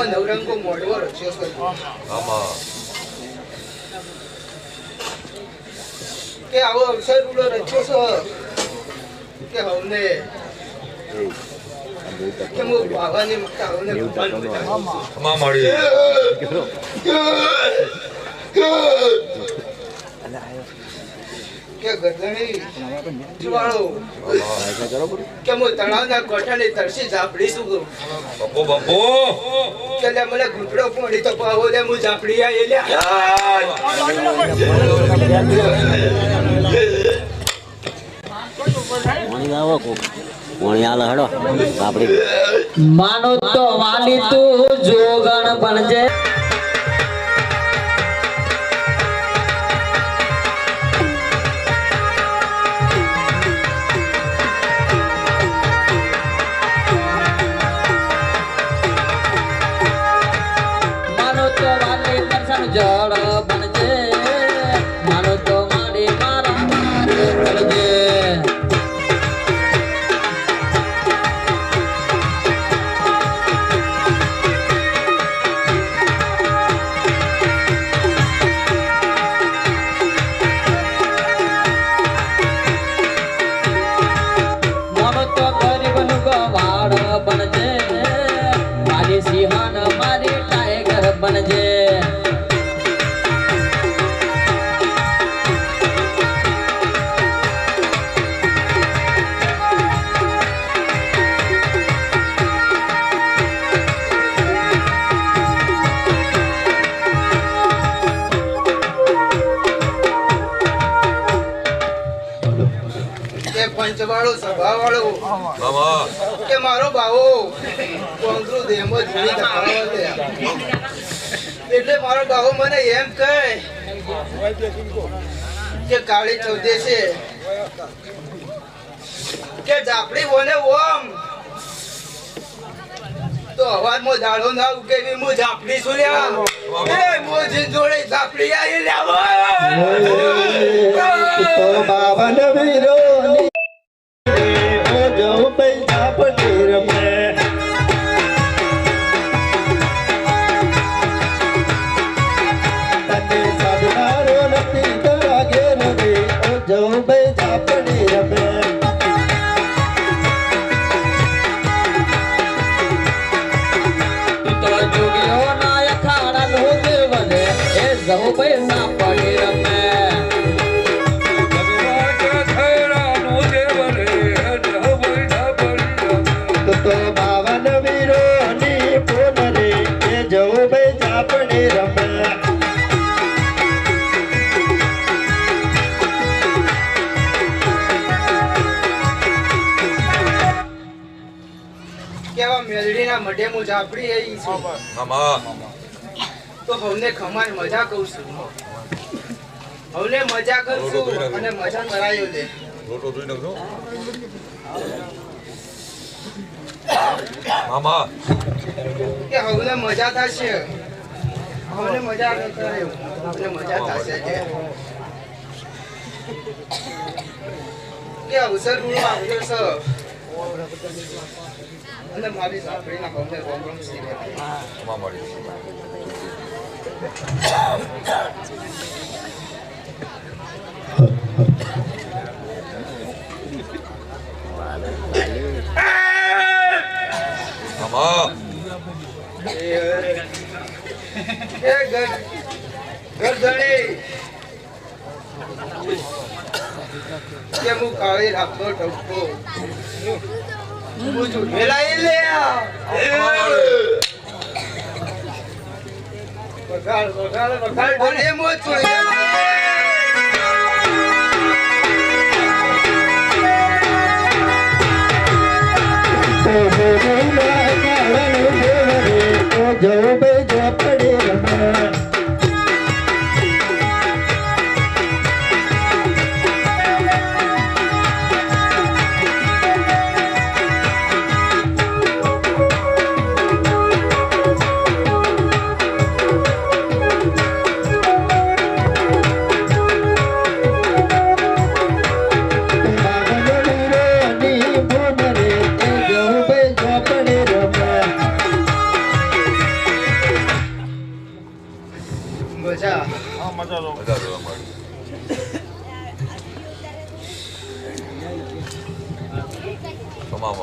આવો નવરંગો મોડવો રચ્યો છે આમાં કે આવો અવસર ઉડો રચ્યો છે કે હવને કે મો બાવાની મક્કા હવને આમાં મળી કે ગધણી જવાળો કે મો તળાવના કોઠાની તરસી ઝાપડી શું કરું બપો બપો કે લે મને ઘૂંટડો પોડી તો પાવો લે હું ઝાપડી આ એ લે પાણી આવો કો પાણી આલે હડો આપડી માનો તો વાલી તું જોગણ બનજે જળ બનજે મારો તો મારી મારા બનજે મારો તો ગરીબનું ગવાડ બનજે મારી સિંહણ મારી ટાઈગર બનજે પંચવાળો સભાવાળો આમાં કે મારો બાવો કોંગરુ દેમો જોડી દખાવા દે એટલે મારો બાવો મને એમ કહે કે કાળી ચૌદે છે કે ઝાપડી બોને ઓમ તો અવાજમાં દાડો ના ઉકેવી હું ઝાપડી છું લ્યા એ મોજી જોડે ઝાપડી આવી લેવો તો બાવન વીરો જાઉં પૈસા પટેર મેં તને સાધનારો નથી તરાગે રવે જાઉં પૈસા પટેર મેં તો જોગીઓ ના અખાડા નો દેવને એ જહુ પૈસા પડી રમે તો બાવન વીરો ની ફોન રે એ જાઉં પૈસા પડે રમે કેવા મેલડીના મઢે હું ઝાપડી આવી છું આમાં તો હવને ખમાર મજા કહું છું હવને મજા કરું છું અને મજા કરાયો લે રોટો ધોઈ નાખજો આમાં કે હવને મજા થશે હવને મજા કરાયો હવને મજા થશે કે અવસર રૂડો આવ્યો છે અને મારી ઝાપડીના હવને રોમ સીરે આમાં મળી આમાં એ ગરદણી કે હું કાળી રાખતો ટપકો હું ચૂંટેલા લે વગાડ વગાડ વગાડ બોલે મો જાઉં પૈસા પડે રમે મજા મજા જોવા મળી. તમામ